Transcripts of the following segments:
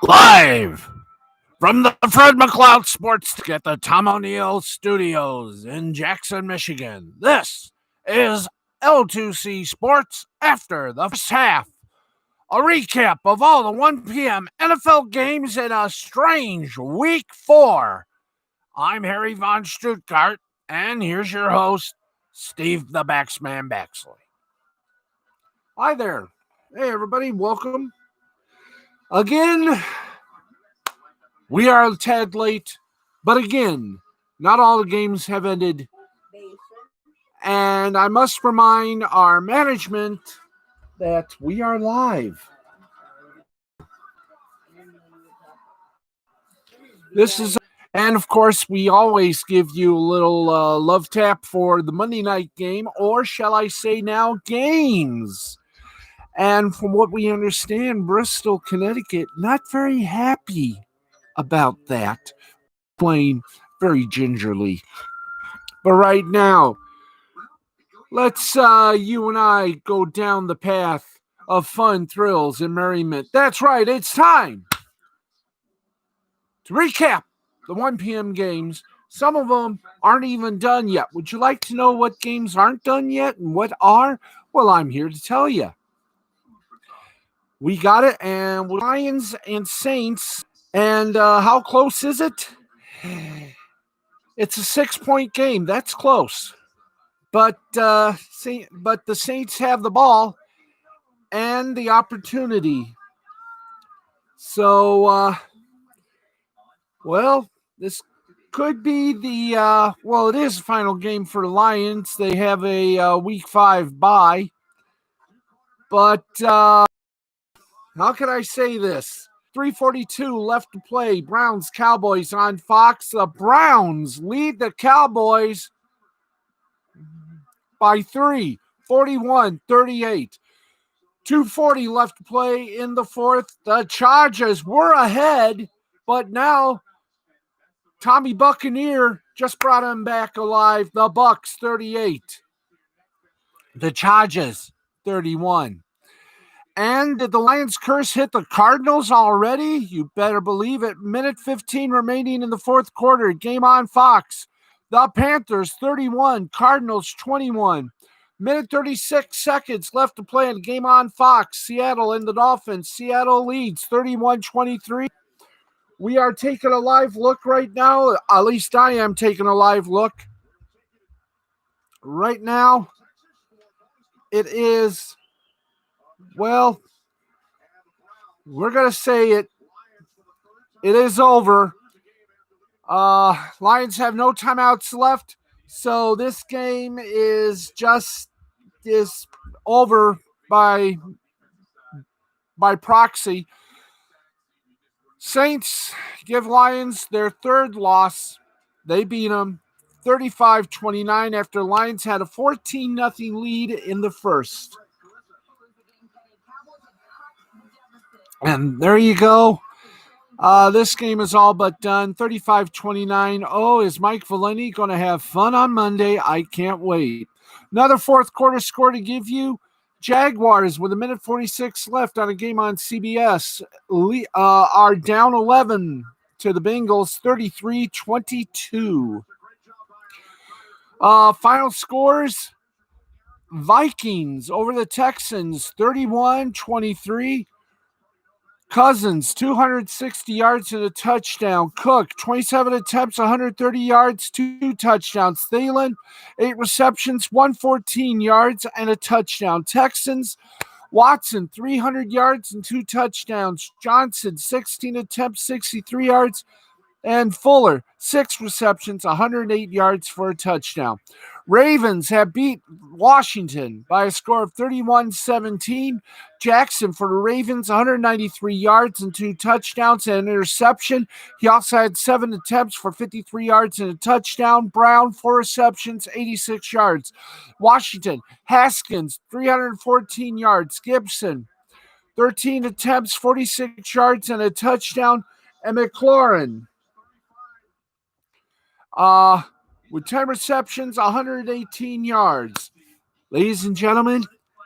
Live from the Fred McLeod Sports at the Tom O'Neill Studios in Jackson, Michigan. This is L2C Sports after the first half. A recap of all the 1 p.m. NFL games in a strange week 4. I'm Harry Von Stuttgart, and here's your host, Steve the Baxman Baxley. Hi there. Hey, everybody. Welcome. Again, we are a tad late, but again, not all the games have ended. And I must remind our management that we are live. This is, and of course, we always give you a little love tap for the Monday night game, or shall I say now, games. And from what we understand, Bristol, Connecticut, not very happy about that, playing very gingerly. But right now, let's you and I go down the path of fun, thrills, and merriment. That's right, it's time to recap the 1 p.m. games. Some of them aren't even done yet. Would you like to know what games aren't done yet and what are? Well, I'm here to tell you. We got it, and Lions and Saints. And how close is it? It's a 6-point game. That's close. But the Saints have the ball and the opportunity. So, this could be the, it is the final game for the Lions. They have a week 5 bye. But how can I say this? 3:42 left to play. Browns, Cowboys on Fox. The Browns lead the Cowboys by 3, 41-38. 2:40 left to play in the fourth. The Chargers were ahead, but now Tommy Buccaneer just brought him back alive. The Bucs 38. The Chargers 31. And did the Lions curse hit the Cardinals already? You better believe it. Minute 15 remaining in the fourth quarter. Game on Fox. The Panthers 31, Cardinals 21. Minute 36 seconds left to play in the game on Fox. Seattle and the Dolphins. Seattle leads 31-23. We are taking a live look right now. At least I am taking a live look. Right now, it is, we're going to say it is over. Lions have no timeouts left. So this game is over by proxy. Saints give Lions their third loss. They beat them 35-29 after Lions had a 14-0 lead in the first. And there you go. This game is all but done. 35-29. Oh, is Mike Valenti going to have fun on Monday? I can't wait. Another fourth quarter score to give you. Jaguars, with a minute 46 left on a game on CBS, are down 11 to the Bengals, 33-22. Final scores, Vikings over the Texans, 31-23. Cousins, 260 yards and a touchdown. Cook, 27 attempts, 130 yards, 2 touchdowns. Thielen, 8 receptions, 114 yards and a touchdown. Texans, Watson, 300 yards and 2 touchdowns. Johnson, 16 attempts, 63 yards. And Fuller, 6 receptions, 108 yards for a touchdown. Ravens have beat Washington by a score of 31-17. Jackson for the Ravens, 193 yards and 2 touchdowns and an interception. He also had 7 attempts for 53 yards and a touchdown. Brown, 4 receptions, 86 yards. Washington, Haskins, 314 yards. Gibson, 13 attempts, 46 yards and a touchdown. And McLaurin, with 10 receptions, 118 yards. Ladies and gentlemen,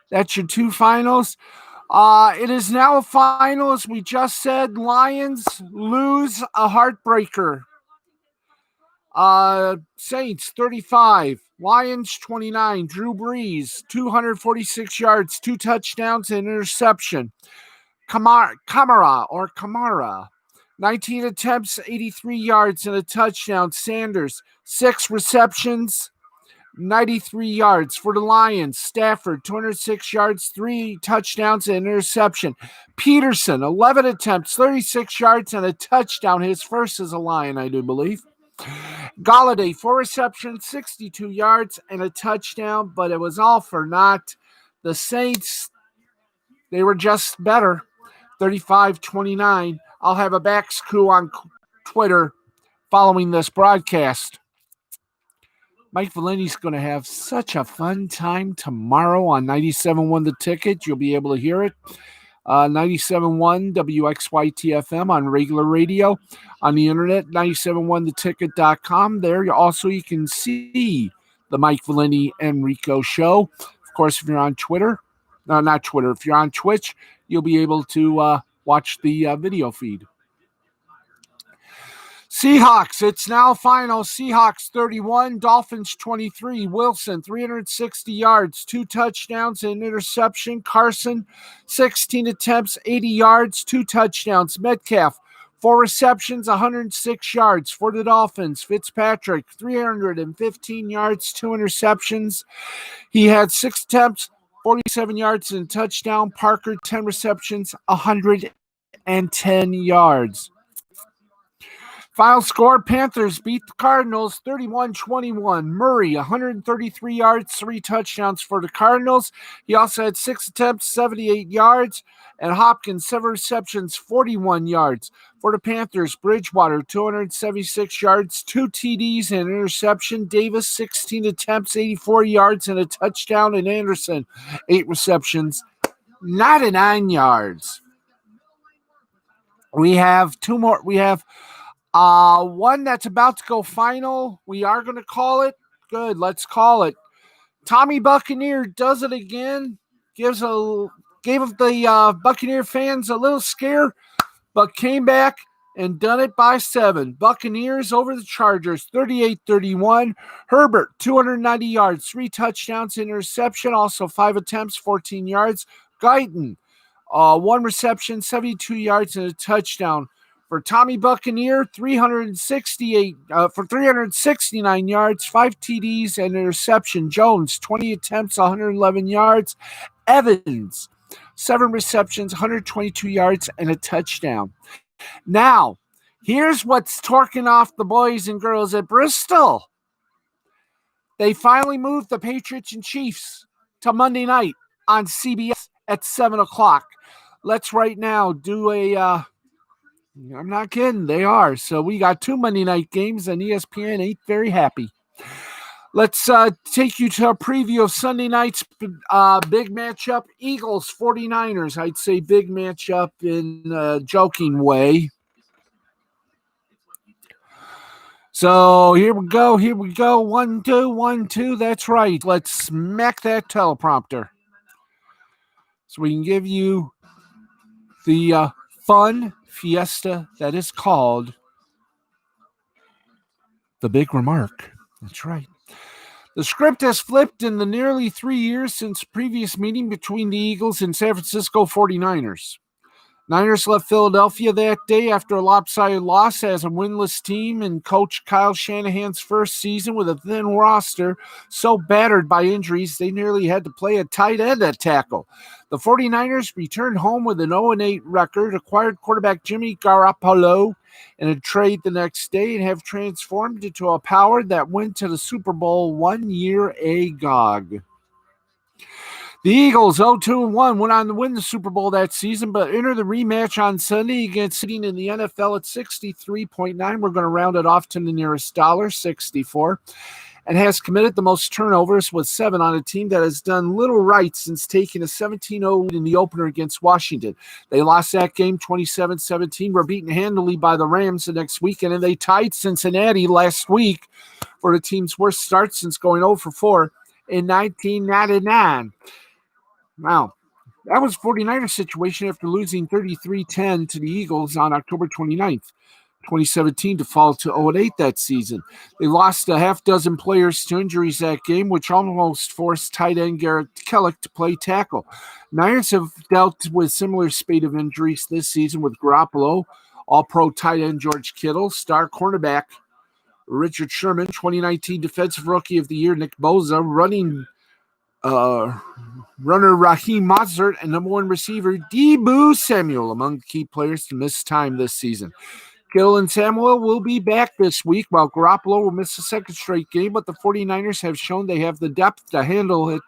that's your 2 finals. It is now a final, as we just said. Lions lose a heartbreaker. Saints 35, Lions 29. Drew Brees 246 yards, 2 touchdowns, and interception. Kamara 19 attempts, 83 yards, and a touchdown. Sanders 6 receptions, 93 yards for the Lions. Stafford, 206 yards, 3 touchdowns, and interception. Peterson, 11 attempts, 36 yards, and a touchdown. His first as a Lion, I do believe. Galladay, 4 receptions, 62 yards, and a touchdown, but it was all for naught. The Saints, they were just better, 35-29. I'll have a backs coup on Twitter following this broadcast. Mike Valenti's going to have such a fun time tomorrow on 97.1 The Ticket. You'll be able to hear it. 97.1 WXYT-FM on regular radio. On the internet, 971theticket.com. There you can see the Mike Valenti and Rico show. Of course, if you're on Twitter, not Twitter, if you're on Twitch, you'll be able to watch the video feed. Seahawks, it's now final. Seahawks 31, Dolphins 23. Wilson, 360 yards, 2 touchdowns, and interception. Carson, 16 attempts, 80 yards, 2 touchdowns. Metcalf, 4 receptions, 106 yards for the Dolphins. Fitzpatrick, 315 yards, 2 interceptions. He had 6 attempts, 47 yards, and a touchdown. Parker, 10 receptions, 110 yards. Final score, Panthers beat the Cardinals 31-21. Murray, 133 yards, 3 touchdowns for the Cardinals. He also had 6 attempts, 78 yards. And Hopkins, 7 receptions, 41 yards. For the Panthers, Bridgewater, 276 yards, 2 TDs and an interception. Davis, 16 attempts, 84 yards, and a touchdown. And Anderson, 8 receptions, 99 yards. We have 2 more. We have one that's about to go final. We are going to call it. Good, let's call it. Tommy Buccaneer does it again. Gave the Buccaneer fans a little scare, but came back and done it by 7. Buccaneers over the Chargers, 38-31. Herbert, 290 yards, 3 touchdowns, interception, also 5 attempts, 14 yards. Guyton, 1 reception, 72 yards, and a touchdown. For Tommy Buccaneer, 369 yards, 5 TDs, and interception. Jones, 20 attempts, 111 yards. Evans, 7 receptions, 122 yards, and a touchdown. Now, here's what's torquing off the boys and girls at Bristol. They finally moved the Patriots and Chiefs to Monday night on CBS at 7 o'clock. Let's right now do a... I'm not kidding. They are. So we got 2 Monday night games, and ESPN ain't very happy. Let's take you to a preview of Sunday night's big matchup. Eagles, 49ers. I'd say big matchup in a joking way. So here we go. 1, 2, 1, 2. That's right. Let's smack that teleprompter so we can give you the fun fiesta that is called the Big Remark. That's right. The script has flipped in the nearly 3 years since previous meeting between the Eagles and San Francisco 49ers. Niners left Philadelphia that day after a lopsided loss as a winless team and Coach Kyle Shanahan's first season with a thin roster so battered by injuries they nearly had to play a tight end at tackle. The 49ers returned home with an 0-8 record, acquired quarterback Jimmy Garoppolo in a trade the next day, and have transformed into a power that went to the Super Bowl 1 year agog. The Eagles, 0-2-1, went on to win the Super Bowl that season, but enter the rematch on Sunday against sitting in the NFL at 63.9. We're going to round it off to the nearest dollar, 64, and has committed the most turnovers with 7 on a team that has done little right since taking a 17-0 lead in the opener against Washington. They lost that game 27-17, were beaten handily by the Rams the next weekend, and they tied Cincinnati last week for the team's worst start since going 0-4 in 1999. Wow. That was 49ers situation after losing 33-10 to the Eagles on October 29th. 2017 to fall to 0-8 that season. They lost a half dozen players to injuries that game, which almost forced tight end Garrett Kellick to play tackle. Niners have dealt with similar spate of injuries this season with Garoppolo, all-pro tight end George Kittle, star cornerback Richard Sherman, 2019 Defensive Rookie of the Year Nick Bosa, runner Raheem Mostert, and number one receiver Deebo Samuel among the key players to miss time this season. Kittle and Samuel will be back this week, while Garoppolo will miss a second straight game, but the 49ers have shown they have the depth to handle it,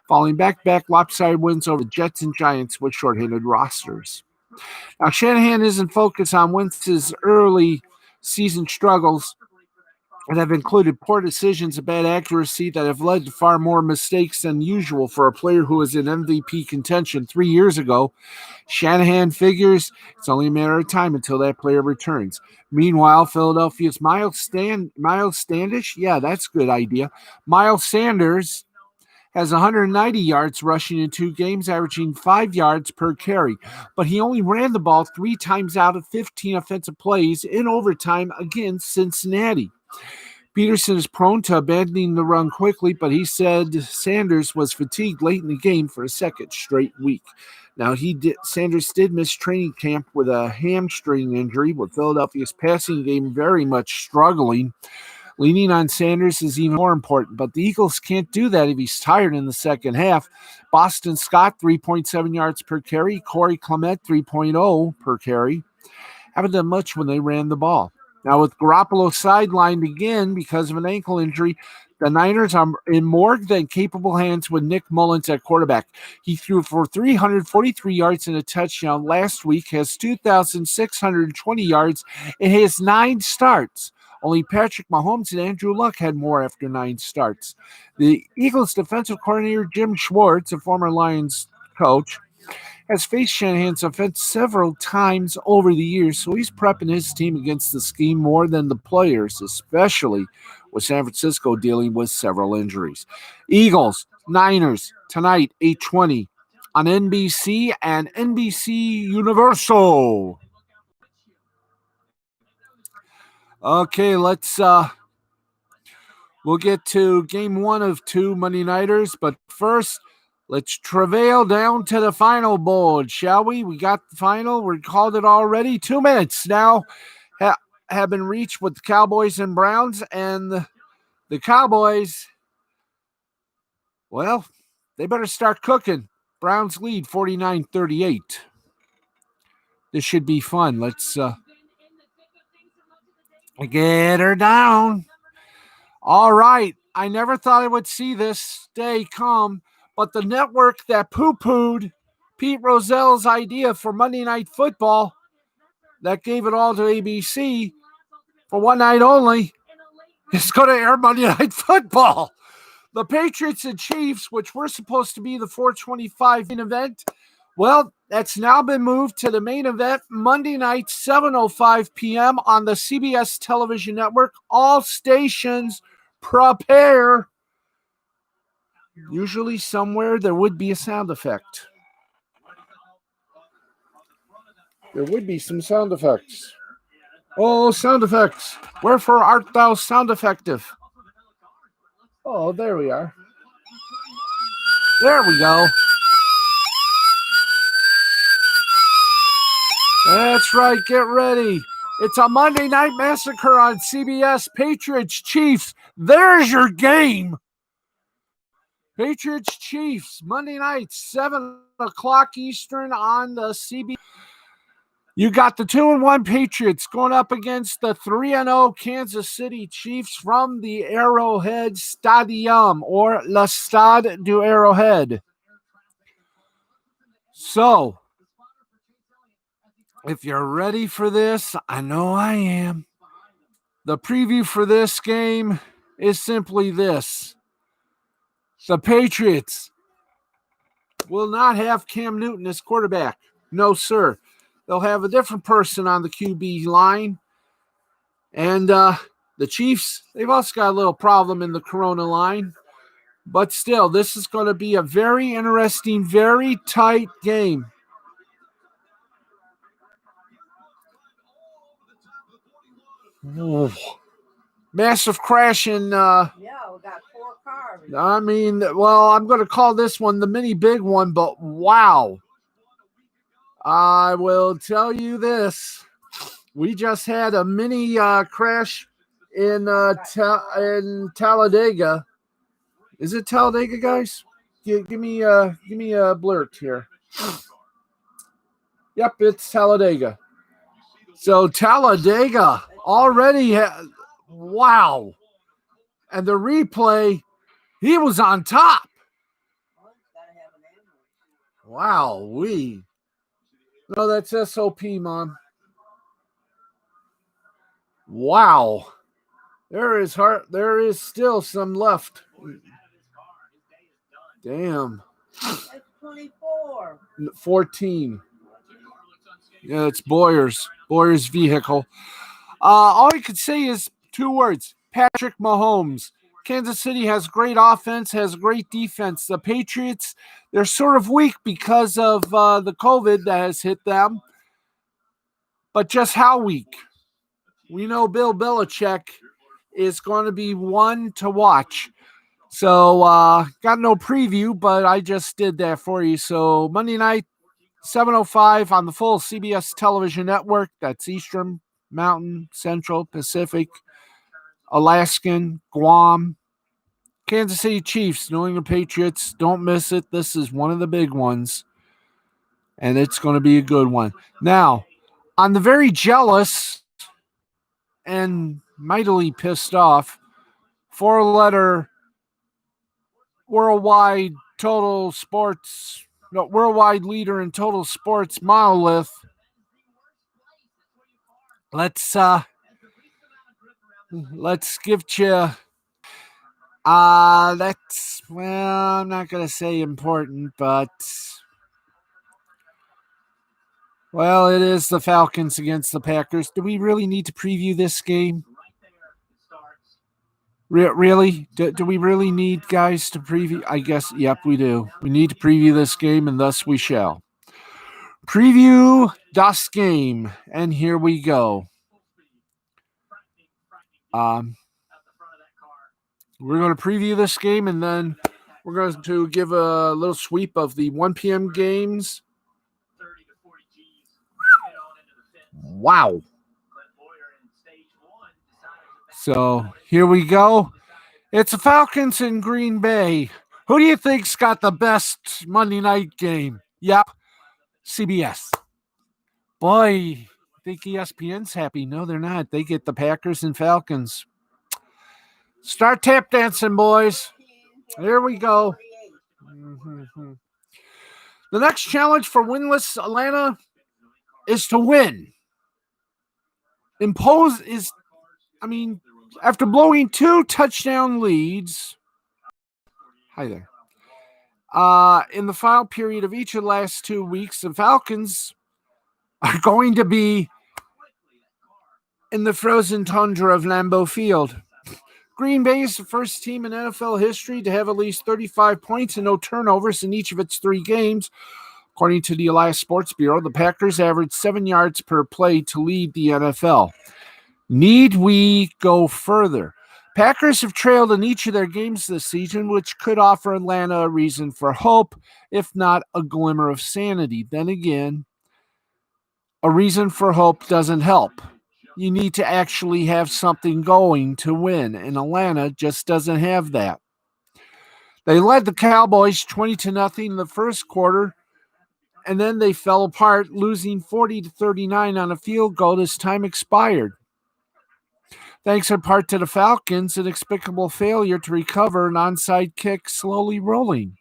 following back-to-back lopsided wins over the Jets and Giants with shorthanded rosters. Now, Shanahan isn't focused on Wentz's early season struggles and have included poor decisions and bad accuracy that have led to far more mistakes than usual for a player who was in MVP contention 3 years ago. Shanahan figures it's only a matter of time until that player returns. Meanwhile, Philadelphia's Miles Standish, yeah, that's a good idea. Miles Sanders has 190 yards rushing in 2 games, averaging 5 yards per carry. But he only ran the ball 3 times out of 15 offensive plays in overtime against Cincinnati. Peterson is prone to abandoning the run quickly, but he said Sanders was fatigued late in the game for a second straight week. Now, Sanders did miss training camp with a hamstring injury, with Philadelphia's passing game very much struggling. Leaning on Sanders is even more important, but the Eagles can't do that if he's tired in the second half. Boston Scott, 3.7 yards per carry. Corey Clement, 3.0 per carry. Haven't done much when they ran the ball. Now, with Garoppolo sidelined again because of an ankle injury, the Niners are in more than capable hands with Nick Mullins at quarterback. He threw for 343 yards and a touchdown last week, has 2,620 yards in his 9 starts. Only Patrick Mahomes and Andrew Luck had more after 9 starts. The Eagles defensive coordinator Jim Schwartz, a former Lions coach, has faced Shanahan's offense several times over the years, so he's prepping his team against the scheme more than the players, especially with San Francisco dealing with several injuries. Eagles, Niners, tonight, 8:20 on NBC and NBC Universal. Okay, we'll get to game 1 of 2 Monday Nighters, but first, let's travail down to the final board, shall we? We got the final. We called it already. 2 minutes now have been reached with the Cowboys and Browns, and the Cowboys, well, they better start cooking. Browns lead 49-38. This should be fun. Let's get her down. All right. I never thought I would see this day come, but the network that poo-pooed Pete Rozell's idea for Monday Night Football, that gave it all to ABC for one night only, is going to air Monday Night Football. The Patriots and Chiefs, which were supposed to be the 425 main event, well, that's now been moved to the main event Monday night, 7:05 p.m. on the CBS television network. All stations prepare. Usually somewhere there would be a sound effect. There would be some sound effects. Oh, sound effects. Wherefore art thou sound effective? Oh, there we are. There we go. That's right. Get ready. It's a Monday Night Massacre on CBS. Patriots, Chiefs. There's your game. Patriots, Chiefs. Monday night, 7 o'clock Eastern on the CBS. You got the 2-1 Patriots going up against the 3-0 Kansas City Chiefs from the Arrowhead Stadium, or Le Stade du Arrowhead. So, if you're ready for this, I know I am. The preview for this game is simply this. The Patriots will not have Cam Newton as quarterback. No, sir. They'll have a different person on the QB line. And the Chiefs, they've also got a little problem in the Corona line. But still, this is going to be a very interesting, very tight game. Ooh. Massive crash in. Yeah, we got 4 cars. I mean, well, I'm going to call this one the mini big one, but wow. I will tell you this. We just had a mini crash in Talladega. Is it Talladega, guys? Give me a blurt here. Yep, it's Talladega. So Talladega already wow. And the replay, he was on top. Wow, no, that's SOP, Mom. Wow. There is still some left. Damn. That's 24. 14. Yeah, it's Boyer's vehicle. All I could say is 2 words. Patrick Mahomes. Kansas City has great offense, has great defense. The Patriots, they're sort of weak because of the COVID that has hit them. But just how weak? We know Bill Belichick is going to be one to watch. So, got no preview, but I just did that for you. So, Monday night, 7:05 on the full CBS television network. That's Eastern, Mountain, Central, Pacific, Alaskan, Guam. Kansas City Chiefs, New England Patriots. Don't miss it. This is one of the big ones, and it's going to be a good one. Now, on the very jealous and mightily pissed off 4-letter worldwide leader in total sports monolith. Let's give you that's, well, I'm not gonna say important, but well, it is the Falcons against the Packers. Do we really need to preview this game? Really? Do we really need, guys, to preview? I guess, yep, we do. We need to preview this game, and thus we shall. Preview das game, and here we go. We're going to preview this game, and then we're going to give a little sweep of the 1 p.m. games. Wow. So here we go. It's the Falcons in Green Bay. Who do you think's got the best Monday night game? Yep, CBS. Boy, I think ESPN's happy. No, they're not. They get the Packers and Falcons. Start tap dancing, boys. Here we go. Mm-hmm. The next challenge for winless Atlanta is to win. After blowing 2 touchdown leads, hi there. In the final period of each of the last 2 weeks, the Falcons are going to be in the frozen tundra of Lambeau Field. Green Bay is the first team in NFL history to have at least 35 points and no turnovers in each of its 3 games. According to the Elias Sports Bureau, the Packers averaged 7 yards per play to lead the NFL. Need we go further? Packers have trailed in each of their games this season, which could offer Atlanta a reason for hope, if not a glimmer of sanity. Then again, a reason for hope doesn't help. You need to actually have something going to win, and Atlanta just doesn't have that. They led the Cowboys 20-0 in the first quarter, and then they fell apart, losing 40-39 on a field goal as time expired. Thanks in part to the Falcons' inexplicable failure to recover an onside kick slowly rolling.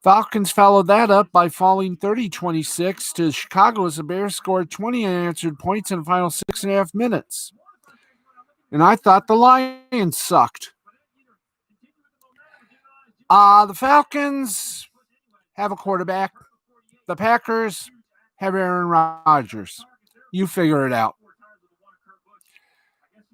Falcons followed that up by falling 30-26 to Chicago as the Bears scored 20 unanswered points in the final 6.5 minutes. And I thought the Lions sucked. The Falcons have a quarterback. The Packers have Aaron Rodgers. You figure it out.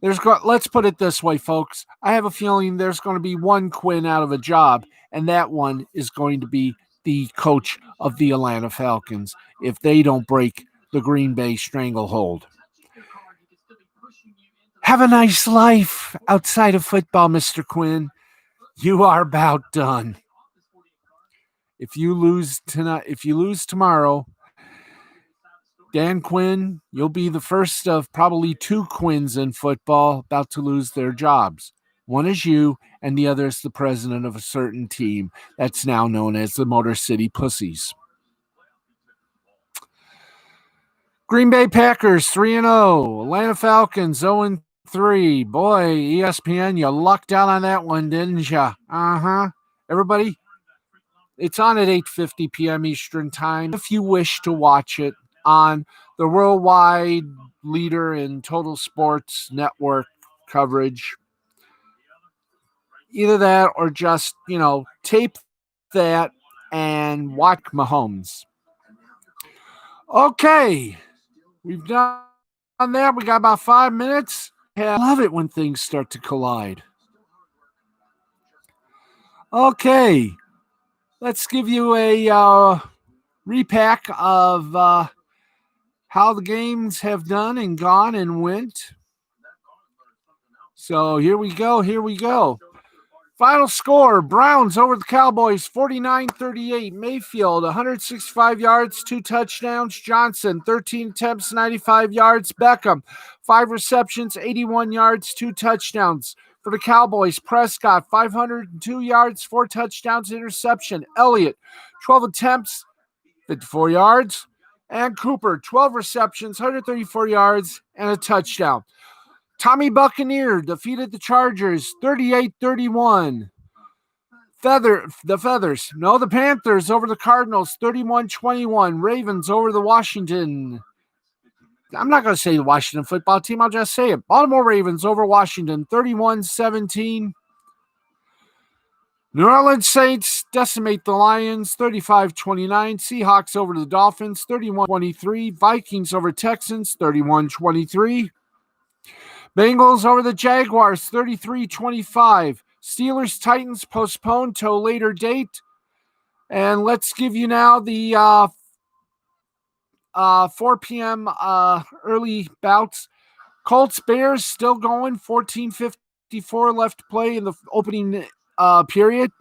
Let's put it this way, folks. I have a feeling there's going to be one Quinn out of a job, and that one is going to be the coach of the Atlanta Falcons if they don't break the Green Bay stranglehold. Have a nice life outside of football, Mr. Quinn. You are about done. If you lose tonight, if you lose tomorrow, Dan Quinn, you'll be the first of probably two Quinns in football about to lose their jobs. One is you, and the other is the president of a certain team that's now known as the Motor City Pussies. Green Bay Packers 3-0. Atlanta Falcons 0-3. Boy, ESPN, you lucked out on that one, didn't you? Uh-huh. Everybody, it's on at 8:50 p.m. Eastern Time. If you wish to watch it on the worldwide leader in total sports network coverage, either that or just, tape that and watch Mahomes. Okay, we've done that. We got about 5 minutes. I love it when things start to collide. Okay, let's give you a repack of how the games have done and gone and went. So here we go. Final score, Browns over the Cowboys, 49-38. Mayfield, 165 yards, 2 touchdowns. Johnson, 13 attempts, 95 yards. Beckham, 5 receptions, 81 yards, 2 touchdowns. For the Cowboys, Prescott, 502 yards, 4 touchdowns, interception. Elliott, 12 attempts, 54 yards. And Cooper, 12 receptions, 134 yards, and a touchdown. Tommy Buccaneer defeated the Chargers 38-31. The Panthers over the Cardinals 31-21. Ravens over the Washington. I'm not going to say the Washington football team. I'll just say it. Baltimore Ravens over Washington 31-17. New Orleans Saints decimate the Lions 35-29. Seahawks over the Dolphins 31-23. Vikings over Texans 31-23. Bengals over the Jaguars, 33-25. Steelers, Titans postponed to a later date. And let's give you now the 4 p.m. Early bouts. Colts, Bears still going, 14:54 left to play in the opening period.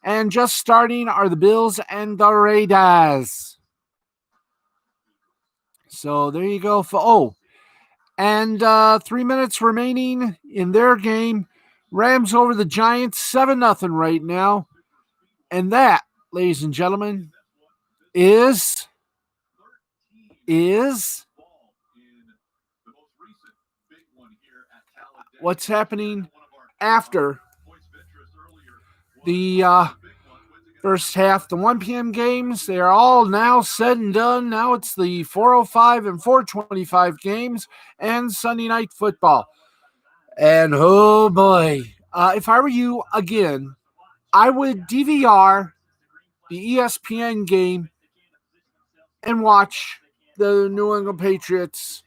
And just starting are the Bills and the Raiders. So there you go. And 3 minutes remaining in their game. Rams over the Giants, 7-0 right now. And that, ladies and gentlemen, is what's happening after the first half. The 1 p.m. games, they are all now said and done. Now it's the 4:05 and 4:25 games and Sunday night football. And oh boy, if I were you, again, I would DVR the ESPN game and watch the New England Patriots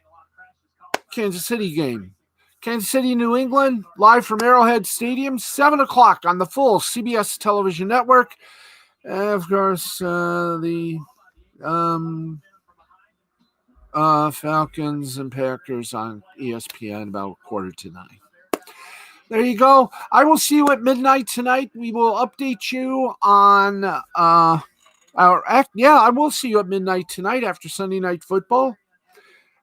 Kansas City game. Kansas City, New England, live from Arrowhead Stadium, 7 o'clock on the full CBS television network. And of course, the Falcons and Packers on ESPN about 8:45. There you go. I will see you at midnight tonight. We will update you on I will see you at midnight tonight after Sunday Night Football,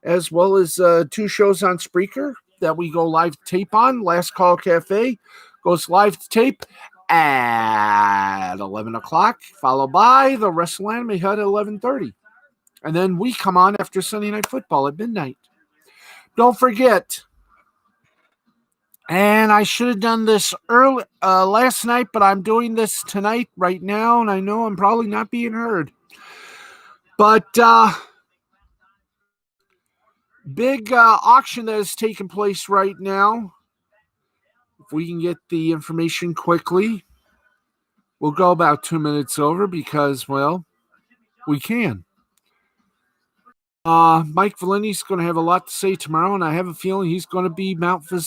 as well as 2 shows on Spreaker that we go live tape on. Last Call Cafe goes live to tape at 11 o'clock, followed by the Wrestle Anime Hut at 11:30. And then we come on after Sunday Night Football at midnight. Don't forget, and I should have done this early last night, but I'm doing this tonight right now, and I know I'm probably not being heard. But big auction that is taking place right now. If we can get the information quickly, we'll go about 2 minutes over because, well, we can. Mike Valenti's going to have a lot to say tomorrow, and I have a feeling he's going to be Mount